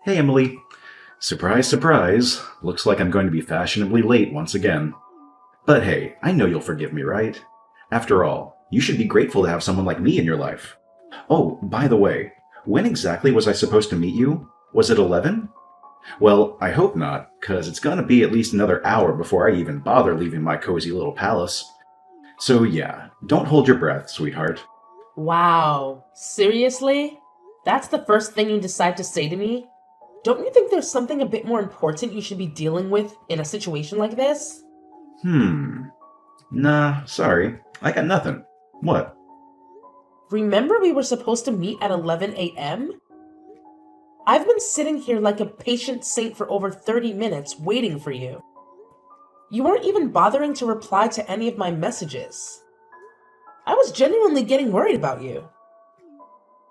Hey, Emily. Surprise, surprise. Looks like I'm going to be fashionably late once again. But hey, I know you'll forgive me, right? After all, you should be grateful to have someone like me in your life. Oh, by the way, when exactly was I supposed to meet you? Was it 11? Well, I hope not, cause it's gonna be at least another hour before I even bother leaving my cozy little palace. So yeah, don't hold your breath, sweetheart. Wow, seriously? That's the first thing you decide to say to me? Don't you think there's something a bit more important you should be dealing with in a situation like this? Nah, sorry. I got nothing. What? Remember we were supposed to meet at 11 a.m.? I've been sitting here like a patient saint for over 30 minutes waiting for you. You weren't even bothering to reply to any of my messages. I was genuinely getting worried about you.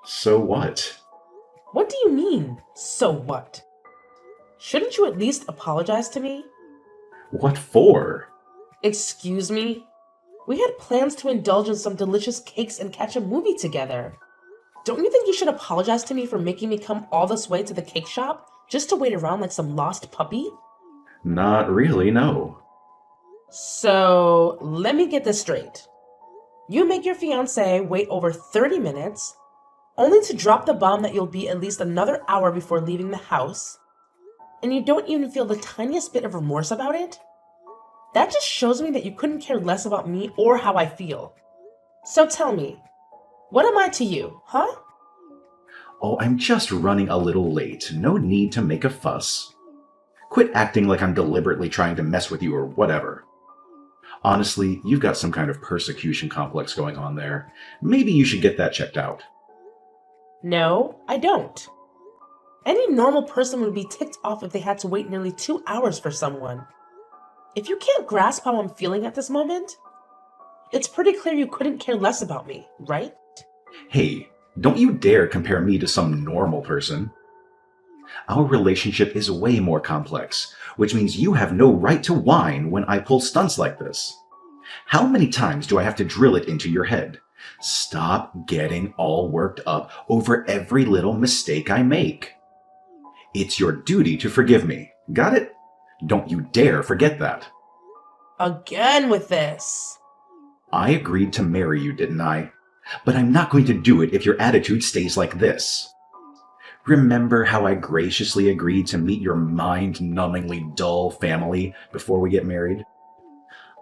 So what? What do you mean, so what? Shouldn't you at least apologize to me? What for? Excuse me? We had plans to indulge in some delicious cakes and catch a movie together. Don't you think you should apologize to me for making me come all this way to the cake shop just to wait around like some lost puppy? Not really, no. So, let me get this straight. You make your fiancé wait over 30 minutes, only to drop the bomb that you'll be at least another hour before leaving the house, and you don't even feel the tiniest bit of remorse about it? That just shows me that you couldn't care less about me or how I feel. So tell me, what am I to you, huh? Oh, I'm just running a little late. No need to make a fuss. Quit acting like I'm deliberately trying to mess with you or whatever. Honestly, you've got some kind of persecution complex going on there. Maybe you should get that checked out. No, I don't. Any normal person would be ticked off if they had to wait nearly 2 hours for someone. If you can't grasp how I'm feeling at this moment, it's pretty clear you couldn't care less about me, right? Hey, don't you dare compare me to some normal person. Our relationship is way more complex, which means you have no right to whine when I pull stunts like this. How many times do I have to drill it into your head? Stop getting all worked up over every little mistake I make. It's your duty to forgive me. Got it? Don't you dare forget that. Again with this. I agreed to marry you, didn't I? But I'm not going to do it if your attitude stays like this. Remember how I graciously agreed to meet your mind-numbingly dull family before we get married?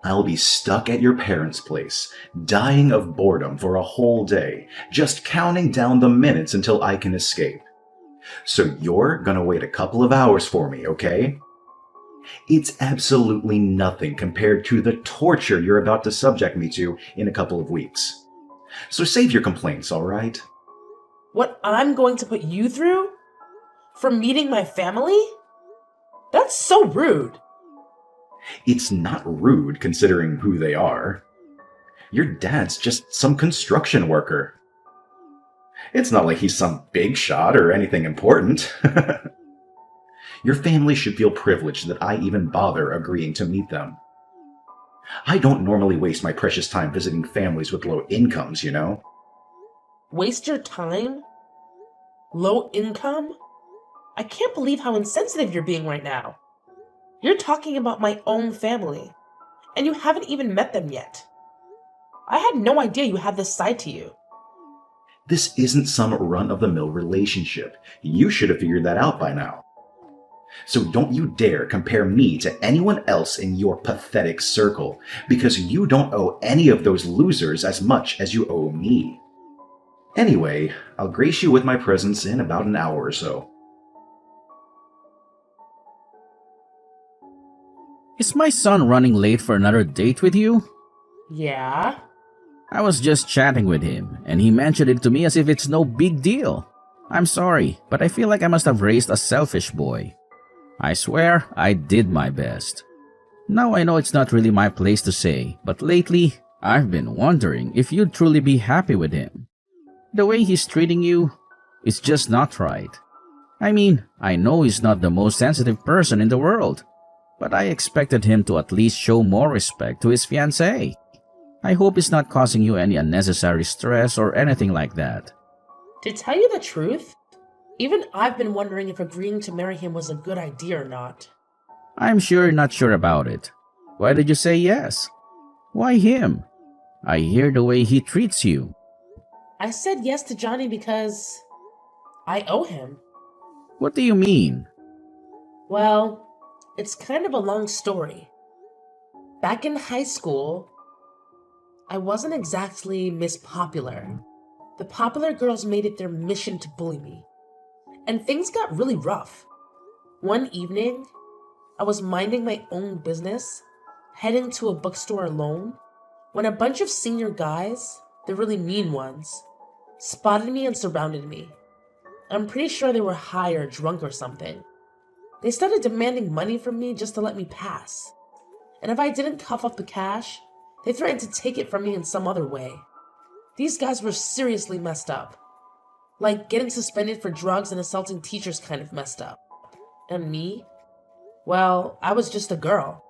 I'll be stuck at your parents' place, dying of boredom for a whole day, just counting down the minutes until I can escape. So you're gonna wait a couple of hours for me, okay? It's absolutely nothing compared to the torture you're about to subject me to in a couple of weeks. So save your complaints, alright? What I'm going to put you through? For meeting my family? That's so rude. It's not rude considering who they are. Your dad's just some construction worker. It's not like he's some big shot or anything important. Your family should feel privileged that I even bother agreeing to meet them. I don't normally waste my precious time visiting families with low incomes, you know? Waste your time? Low income? I can't believe how insensitive you're being right now. You're talking about my own family, and you haven't even met them yet. I had no idea you had this side to you. This isn't some run-of-the-mill relationship. You should have figured that out by now. So don't you dare compare me to anyone else in your pathetic circle, because you don't owe any of those losers as much as you owe me. Anyway, I'll grace you with my presence in about an hour or so. Is my son running late for another date with you? Yeah? I was just chatting with him, and he mentioned it to me as if it's no big deal. I'm sorry, but I feel like I must have raised a selfish boy. I swear I did my best. Now I know it's not really my place to say, but lately I've been wondering if you'd truly be happy with him. The way he's treating you is just not right. I mean, I know he's not the most sensitive person in the world, but I expected him to at least show more respect to his fiancée. I hope it's not causing you any unnecessary stress or anything like that. To tell you the truth, Even I've been wondering if agreeing to marry him was a good idea or not. I'm sure you're not sure about it. Why did you say yes? Why him? I hear the way he treats you. I said yes to Johnny because I owe him. What do you mean? Well, it's kind of a long story. Back in high school, I wasn't exactly Miss Popular. The popular girls made it their mission to bully me. And things got really rough. One evening, I was minding my own business, heading to a bookstore alone, when a bunch of senior guys, the really mean ones, spotted me and surrounded me. I'm pretty sure they were high or drunk or something. They started demanding money from me just to let me pass. And if I didn't cough up the cash, they threatened to take it from me in some other way. These guys were seriously messed up. Like getting suspended for drugs and assaulting teachers kind of messed up. And me? Well, I was just a girl.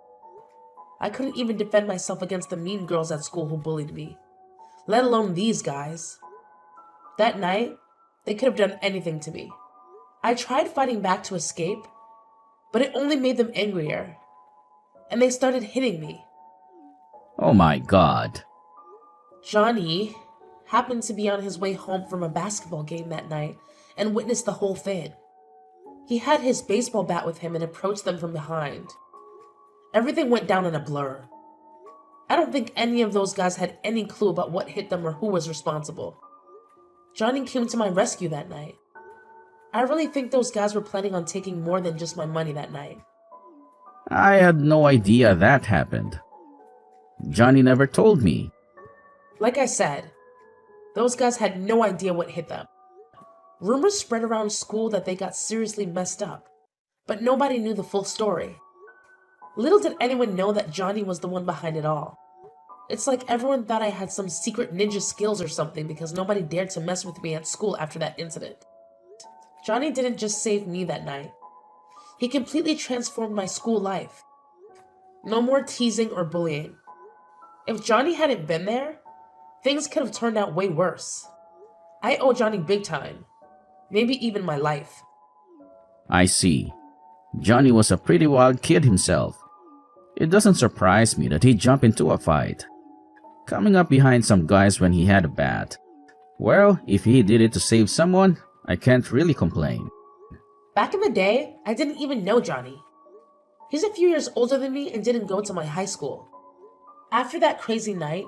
I couldn't even defend myself against the mean girls at school who bullied me, let alone these guys. That night, they could have done anything to me. I tried fighting back to escape, but it only made them angrier. And they started hitting me. Oh my god. Johnny happened to be on his way home from a basketball game that night and witnessed the whole thing. He had his baseball bat with him and approached them from behind. Everything went down in a blur. I don't think any of those guys had any clue about what hit them or who was responsible. Johnny came to my rescue that night. I really think those guys were planning on taking more than just my money that night. I had no idea that happened. Johnny never told me. Like I said, those guys had no idea what hit them. Rumors spread around school that they got seriously messed up, but nobody knew the full story. Little did anyone know that Johnny was the one behind it all. It's like everyone thought I had some secret ninja skills or something because nobody dared to mess with me at school after that incident. Johnny didn't just save me that night. He completely transformed my school life. No more teasing or bullying. If Johnny hadn't been there, things could have turned out way worse. I owe Johnny big time. Maybe even my life. I see. Johnny was a pretty wild kid himself. It doesn't surprise me that he'd jump into a fight, coming up behind some guys when he had a bat. Well, if he did it to save someone, I can't really complain. Back in the day, I didn't even know Johnny. He's a few years older than me and didn't go to my high school. After that crazy night,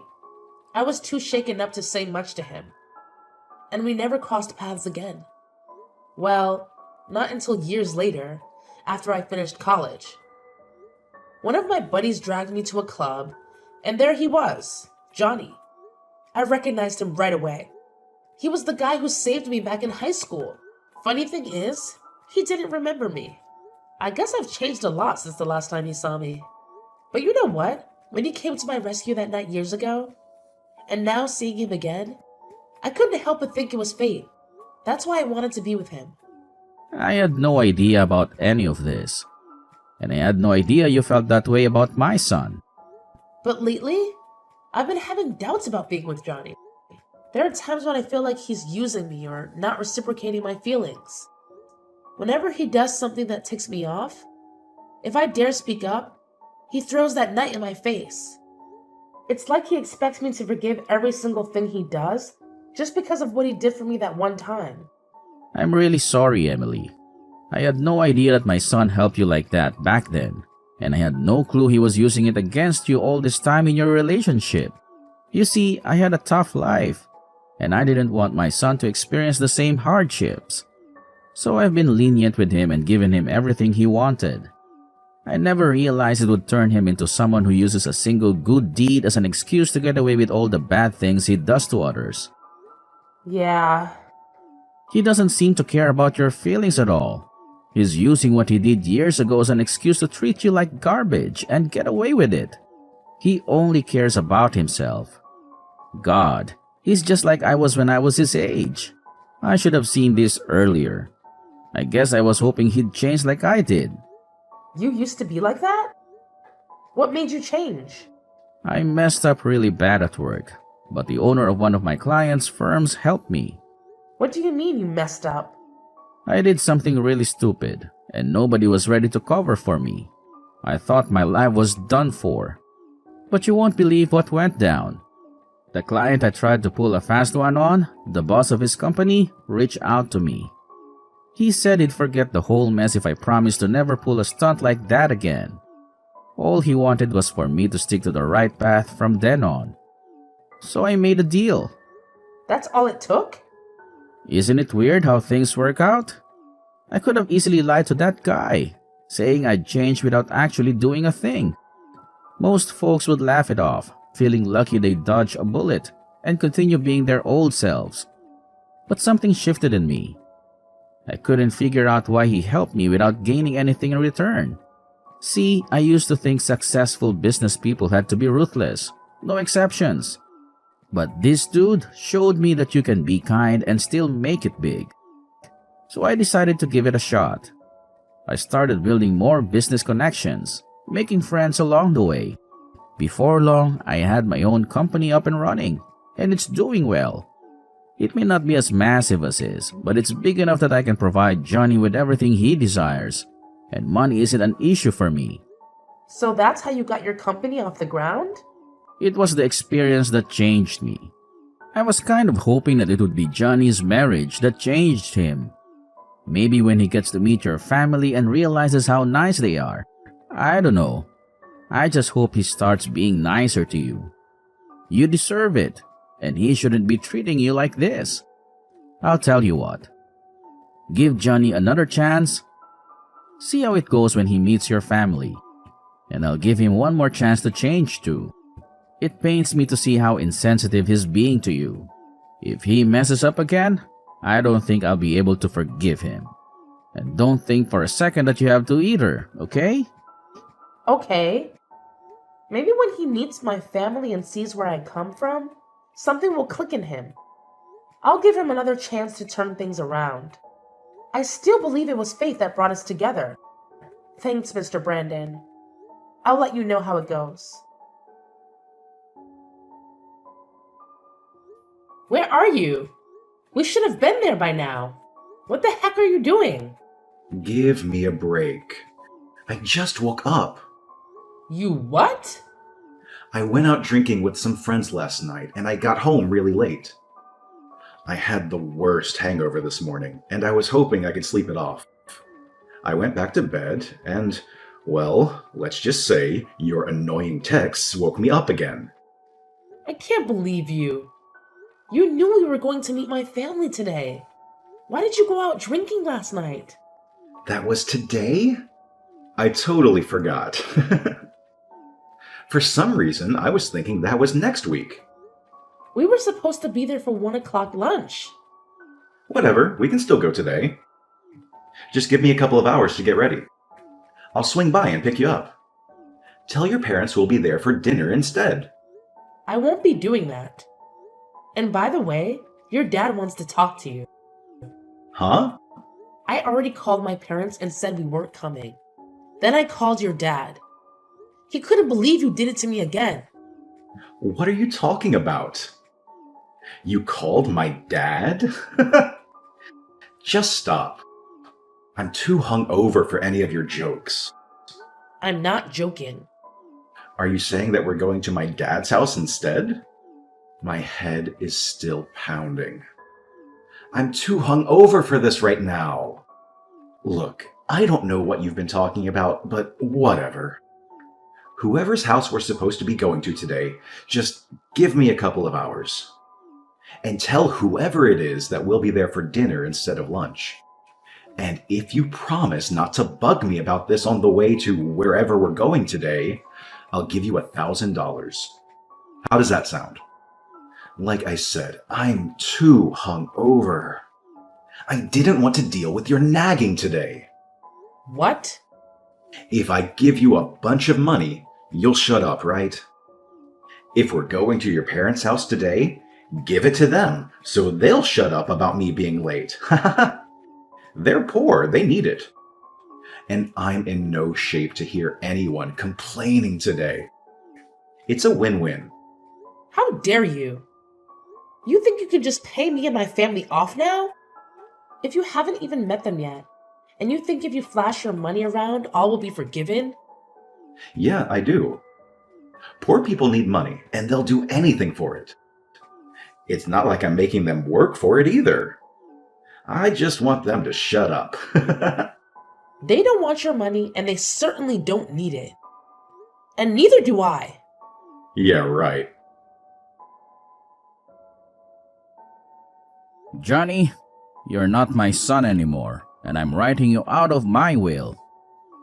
I was too shaken up to say much to him. And we never crossed paths again. Well, not until years later, after I finished college. One of my buddies dragged me to a club, and there he was, Johnny. I recognized him right away. He was the guy who saved me back in high school. Funny thing is, he didn't remember me. I guess I've changed a lot since the last time he saw me. But you know what? When he came to my rescue that night years ago, and now seeing him again, I couldn't help but think it was fate. That's why I wanted to be with him. I had no idea about any of this. And I had no idea you felt that way about my son. But lately, I've been having doubts about being with Johnny. There are times when I feel like he's using me or not reciprocating my feelings. Whenever he does something that ticks me off, if I dare speak up, he throws that knight in my face. It's like he expects me to forgive every single thing he does just because of what he did for me that one time. I'm really sorry, Emily. I had no idea that my son helped you like that back then, and I had no clue he was using it against you all this time in your relationship. You see, I had a tough life, and I didn't want my son to experience the same hardships. So I've been lenient with him and given him everything he wanted. I never realized it would turn him into someone who uses a single good deed as an excuse to get away with all the bad things he does to others. Yeah. He doesn't seem to care about your feelings at all. He's using what he did years ago as an excuse to treat you like garbage and get away with it. He only cares about himself. God, he's just like I was when I was his age. I should have seen this earlier. I guess I was hoping he'd change like I did. You used to be like that? What made you change? I messed up really bad at work, but the owner of one of my clients' firms helped me. What do you mean you messed up? I did something really stupid, and nobody was ready to cover for me. I thought my life was done for. But you won't believe what went down. The client I tried to pull a fast one on, the boss of his company, reached out to me. He said he'd forget the whole mess if I promised to never pull a stunt like that again. All he wanted was for me to stick to the right path from then on. So I made a deal. That's all it took? Isn't it weird how things work out? I could have easily lied to that guy, saying I'd changed without actually doing a thing. Most folks would laugh it off, feeling lucky they dodged a bullet and continue being their old selves. But something shifted in me. I couldn't figure out why he helped me without gaining anything in return. See, I used to think successful business people had to be ruthless, no exceptions. But this dude showed me that you can be kind and still make it big. So I decided to give it a shot. I started building more business connections, making friends along the way. Before long, I had my own company up and running, and it's doing well. It may not be as massive as his, but it's big enough that I can provide Johnny with everything he desires, and money isn't an issue for me. So that's how you got your company off the ground? It was the experience that changed me. I was kind of hoping that it would be Johnny's marriage that changed him. Maybe when he gets to meet your family and realizes how nice they are. I don't know. I just hope he starts being nicer to you. You deserve it, and he shouldn't be treating you like this. I'll tell you what. Give Johnny another chance. See how it goes when he meets your family. And I'll give him one more chance to change too. It pains me to see how insensitive he's being to you. If he messes up again, I don't think I'll be able to forgive him. And don't think for a second that you have to either, okay? Okay. Maybe when he meets my family and sees where I come from, something will click in him. I'll give him another chance to turn things around. I still believe it was fate that brought us together. Thanks, Mr. Brandon. I'll let you know how it goes. Where are you? We should have been there by now. What the heck are you doing? Give me a break. I just woke up. You what? I went out drinking with some friends last night, and I got home really late. I had the worst hangover this morning, and I was hoping I could sleep it off. I went back to bed, and, well, let's just say your annoying texts woke me up again. I can't believe you. You knew we were going to meet my family today. Why did you go out drinking last night? That was today? I totally forgot. For some reason, I was thinking that was next week. We were supposed to be there for 1 o'clock lunch. Whatever, we can still go today. Just give me a couple of hours to get ready. I'll swing by and pick you up. Tell your parents we'll be there for dinner instead. I won't be doing that. And by the way, your dad wants to talk to you. Huh? I already called my parents and said we weren't coming. Then I called your dad. He couldn't believe you did it to me again. What are you talking about? You called my dad? Just stop. I'm too hungover for any of your jokes. I'm not joking. Are you saying that we're going to my dad's house instead? My head is still pounding. I'm too hungover for this right now. Look, I don't know what you've been talking about, but whatever. Whoever's house we're supposed to be going to today, just give me a couple of hours. And tell whoever it is that we'll be there for dinner instead of lunch. And if you promise not to bug me about this on the way to wherever we're going today, I'll give you $1,000. How does that sound? Like I said, I'm too hungover. I didn't want to deal with your nagging today. What? If I give you a bunch of money, you'll shut up, right? If we're going to your parents' house today, give it to them so they'll shut up about me being late. They're poor, they need it. And I'm in no shape to hear anyone complaining today. It's a win-win. How dare you? You think you can just pay me and my family off now? If you haven't even met them yet, and you think if you flash your money around, all will be forgiven? Yeah, I do. Poor people need money, and they'll do anything for it. It's not like I'm making them work for it either. I just want them to shut up. They don't want your money, and they certainly don't need it. And neither do I. Yeah, right. Johnny, you're not my son anymore, and I'm writing you out of my will.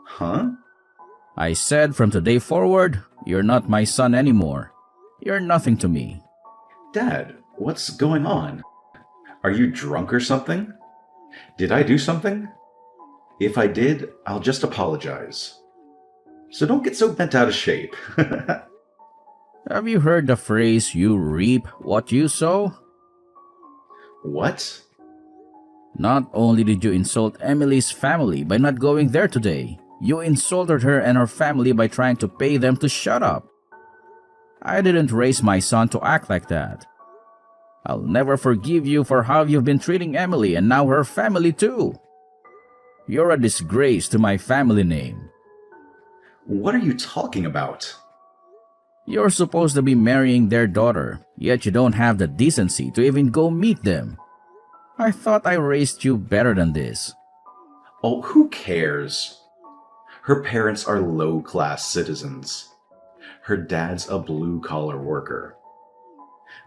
Huh? I said from today forward, you're not my son anymore. You're nothing to me. Dad, what's going on? Are you drunk or something? Did I do something? If I did, I'll just apologize. So don't get so bent out of shape. Have you heard the phrase, you reap what you sow? What? Not only did you insult Emily's family by not going there today, you insulted her and her family by trying to pay them to shut up. I didn't raise my son to act like that. I'll never forgive you for how you've been treating Emily and now her family too. You're a disgrace to my family name. What are you talking about? You're supposed to be marrying their daughter, yet you don't have the decency to even go meet them. I thought I raised you better than this. Oh, who cares? Her parents are low-class citizens. Her dad's a blue-collar worker.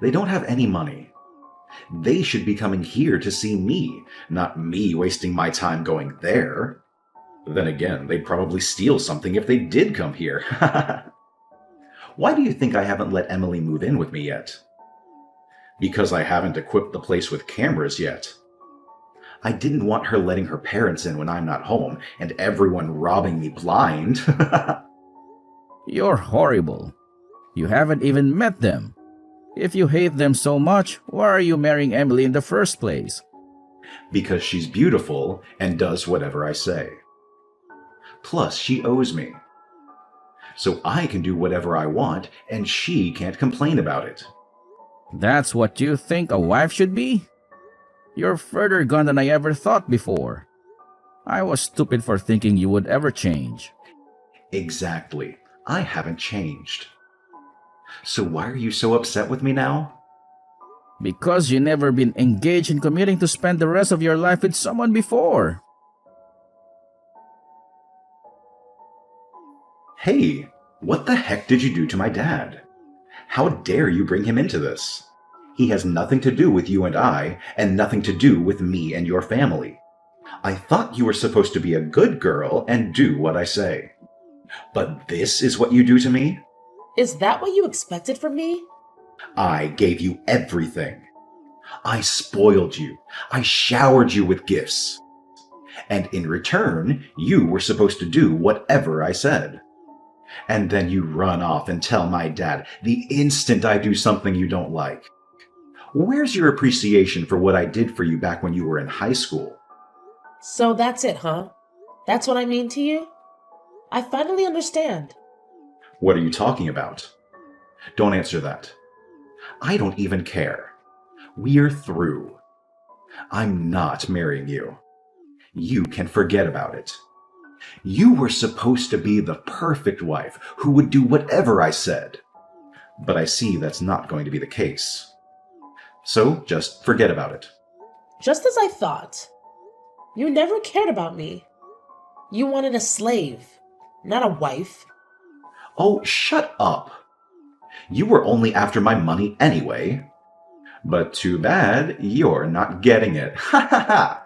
They don't have any money. They should be coming here to see me, not me wasting my time going there. Then again, they'd probably steal something if they did come here. Why do you think I haven't let Emily move in with me yet? Because I haven't equipped the place with cameras yet. I didn't want her letting her parents in when I'm not home, and everyone robbing me blind. You're horrible. You haven't even met them. If you hate them so much, why are you marrying Emily in the first place? Because she's beautiful and does whatever I say. Plus, she owes me. So I can do whatever I want, and she can't complain about it. That's what you think a wife should be? You're further gone than I ever thought before. I was stupid for thinking you would ever change. Exactly. I haven't changed. So why are you so upset with me now? Because you never been engaged in committing to spend the rest of your life with someone before. Hey, what the heck did you do to my dad? How dare you bring him into this? He has nothing to do with you and I, and nothing to do with me and your family. I thought you were supposed to be a good girl and do what I say. But this is what you do to me? Is that what you expected from me? I gave you everything. I spoiled you. I showered you with gifts. And in return, you were supposed to do whatever I said. And then you run off and tell my dad the instant I do something you don't like. Where's your appreciation for what I did for you back when you were in high school? So that's it, huh? That's what I mean to you? I finally understand. What are you talking about? Don't answer that. I don't even care. We're through. I'm not marrying you. You can forget about it. You were supposed to be the perfect wife who would do whatever I said. But I see that's not going to be the case. So just forget about it. Just as I thought. You never cared about me. You wanted a slave, not a wife. Oh, shut up. You were only after my money anyway. But too bad you're not getting it. Ha ha ha!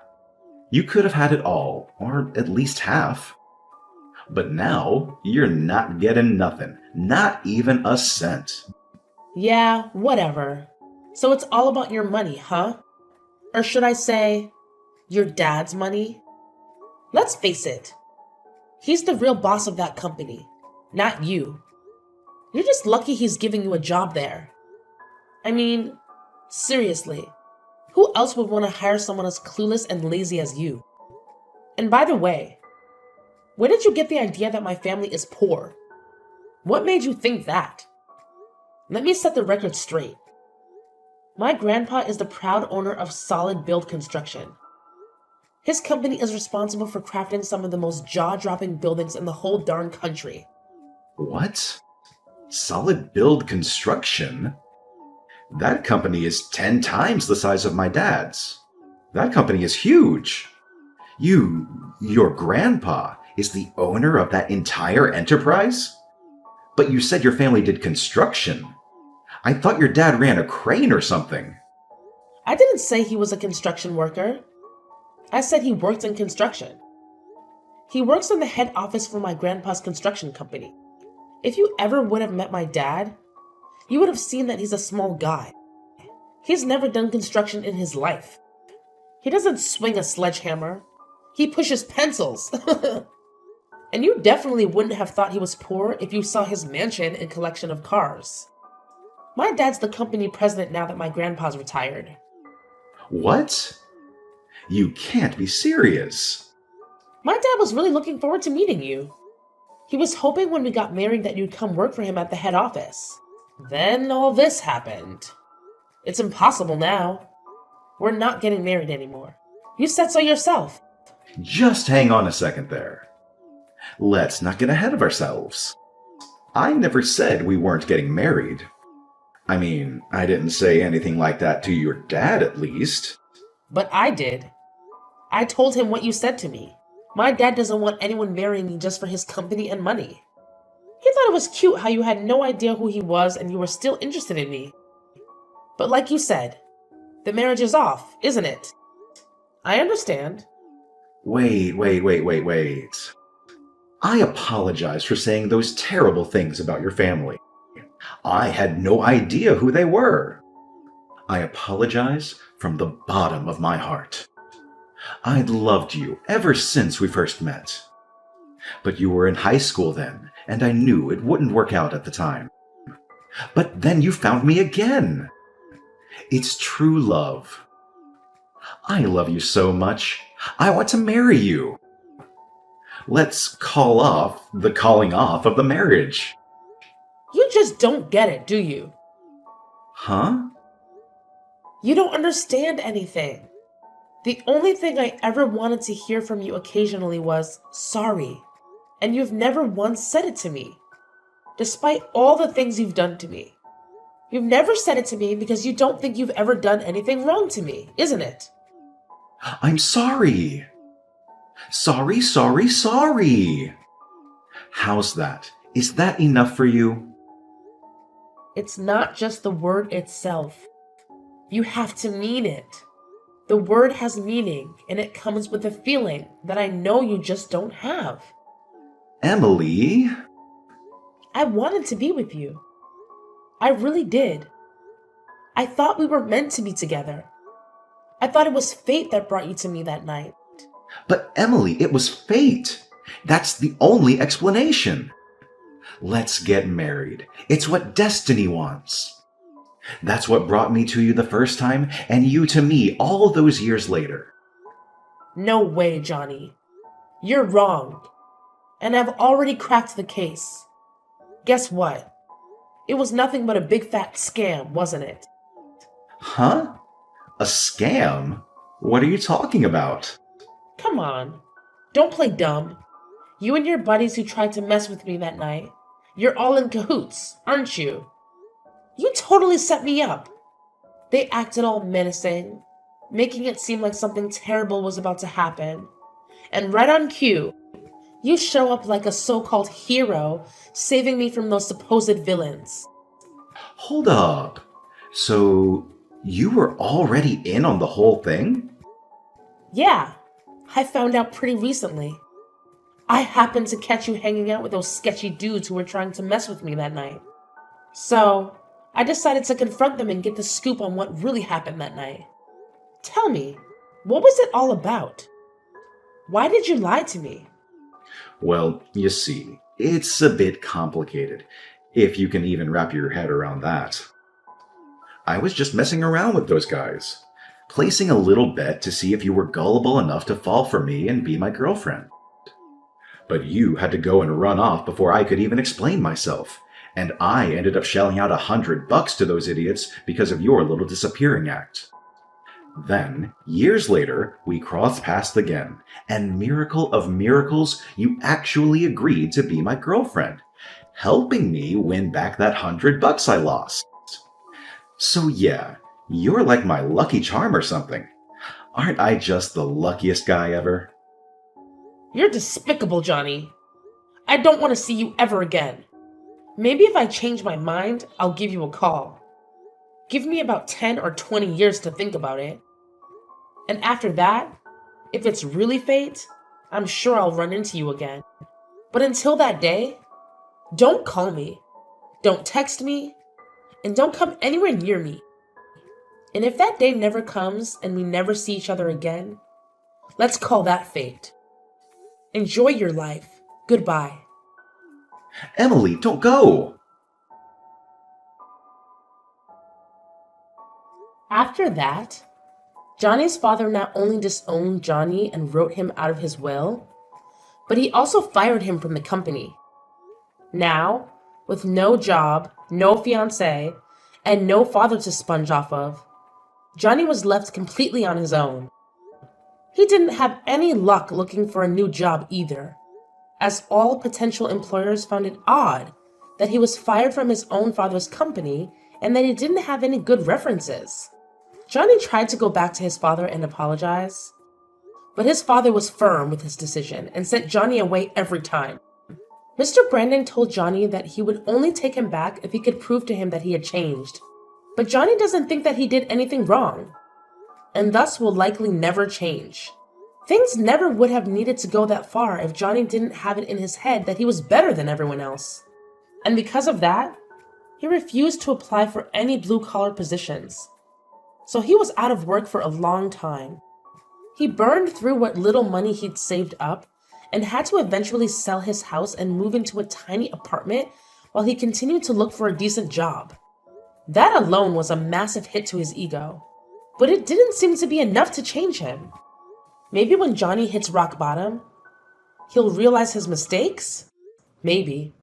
You could have had it all, or at least half. But now, you're not getting nothing. Not even a cent. Yeah, whatever. So it's all about your money, huh? Or should I say, your dad's money? Let's face it. He's the real boss of that company, not you. You're just lucky he's giving you a job there. I mean, seriously, who else would want to hire someone as clueless and lazy as you? And by the way, where did you get the idea that my family is poor? What made you think that? Let me set the record straight. My grandpa is the proud owner of Solid Build Construction. His company is responsible for crafting some of the most jaw-dropping buildings in the whole darn country. What? Solid Build Construction? That company is 10 times the size of my dad's. That company is huge. Your grandpa, is the owner of that entire enterprise? But you said your family did construction. I thought your dad ran a crane or something. I didn't say he was a construction worker. I said he worked in construction. He works in the head office for my grandpa's construction company. If you ever would have met my dad, you would have seen that he's a small guy. He's never done construction in his life. He doesn't swing a sledgehammer. He pushes pencils. And you definitely wouldn't have thought he was poor if you saw his mansion and collection of cars. My dad's the company president now that my grandpa's retired. What? You can't be serious. My dad was really looking forward to meeting you. He was hoping when we got married that you'd come work for him at the head office. Then all this happened. It's impossible now. We're not getting married anymore. You said so yourself. Just hang on a second there. Let's not get ahead of ourselves. I never said we weren't getting married. I mean, I didn't say anything like that to your dad, at least. But I did. I told him what you said to me. My dad doesn't want anyone marrying me just for his company and money. He thought it was cute how you had no idea who he was and you were still interested in me. But like you said, the marriage is off, isn't it? I understand. Wait. I apologize for saying those terrible things about your family. I had no idea who they were. I apologize from the bottom of my heart. I'd loved you ever since we first met. But you were in high school then, and I knew it wouldn't work out at the time. But then you found me again. It's true love. I love you so much. I want to marry you. Let's call off the calling off of the marriage. You just don't get it, do you? Huh? You don't understand anything. The only thing I ever wanted to hear from you occasionally was sorry. And you've never once said it to me. Despite all the things you've done to me. You've never said it to me because you don't think you've ever done anything wrong to me, isn't it? I'm sorry. Sorry. How's that? Is that enough for you? It's not just the word itself. You have to mean it. The word has meaning, and it comes with a feeling that I know you just don't have. Emily? I wanted to be with you. I really did. I thought we were meant to be together. I thought it was fate that brought you to me that night. But Emily, it was fate. That's the only explanation. Let's get married. It's what destiny wants. That's what brought me to you the first time, and you to me all those years later. No way, Johnny. You're wrong. And I've already cracked the case. Guess what? It was nothing but a big fat scam, wasn't it? Huh? A scam? What are you talking about? Come on. Don't play dumb. You and your buddies who tried to mess with me that night, you're all in cahoots, aren't you? You totally set me up. They acted all menacing, making it seem like something terrible was about to happen. And right on cue, you show up like a so-called hero, saving me from those supposed villains. Hold up. So, you were already in on the whole thing? Yeah, I found out pretty recently. I happened to catch you hanging out with those sketchy dudes who were trying to mess with me that night. So, I decided to confront them and get the scoop on what really happened that night. Tell me, what was it all about? Why did you lie to me? Well, you see, it's a bit complicated, if you can even wrap your head around that. I was just messing around with those guys, placing a little bet to see if you were gullible enough to fall for me and be my girlfriend. But you had to go and run off before I could even explain myself, and I ended up shelling out $100 to those idiots because of your little disappearing act. Then, years later, we crossed paths again, and miracle of miracles, you actually agreed to be my girlfriend, helping me win back that $100 I lost. So yeah, you're like my lucky charm or something. Aren't I just the luckiest guy ever? You're despicable, Johnny. I don't want to see you ever again. Maybe if I change my mind, I'll give you a call. Give me about 10 or 20 years to think about it. And after that, if it's really fate, I'm sure I'll run into you again. But until that day, don't call me, don't text me, and don't come anywhere near me. And if that day never comes and we never see each other again, let's call that fate. Enjoy your life. Goodbye. Emily, don't go! After that, Johnny's father not only disowned Johnny and wrote him out of his will, but he also fired him from the company. Now, with no job, no fiancé, and no father to sponge off of, Johnny was left completely on his own. He didn't have any luck looking for a new job either, as all potential employers found it odd that he was fired from his own father's company and that he didn't have any good references. Johnny tried to go back to his father and apologize, but his father was firm with his decision and sent Johnny away every time. Mr. Brandon told Johnny that he would only take him back if he could prove to him that he had changed, but Johnny doesn't think that he did anything wrong, and thus will likely never change. Things never would have needed to go that far if Johnny didn't have it in his head that he was better than everyone else. And because of that, he refused to apply for any blue-collar positions. So he was out of work for a long time. He burned through what little money he'd saved up and had to eventually sell his house and move into a tiny apartment while he continued to look for a decent job. That alone was a massive hit to his ego, but it didn't seem to be enough to change him. Maybe when Johnny hits rock bottom, he'll realize his mistakes? Maybe.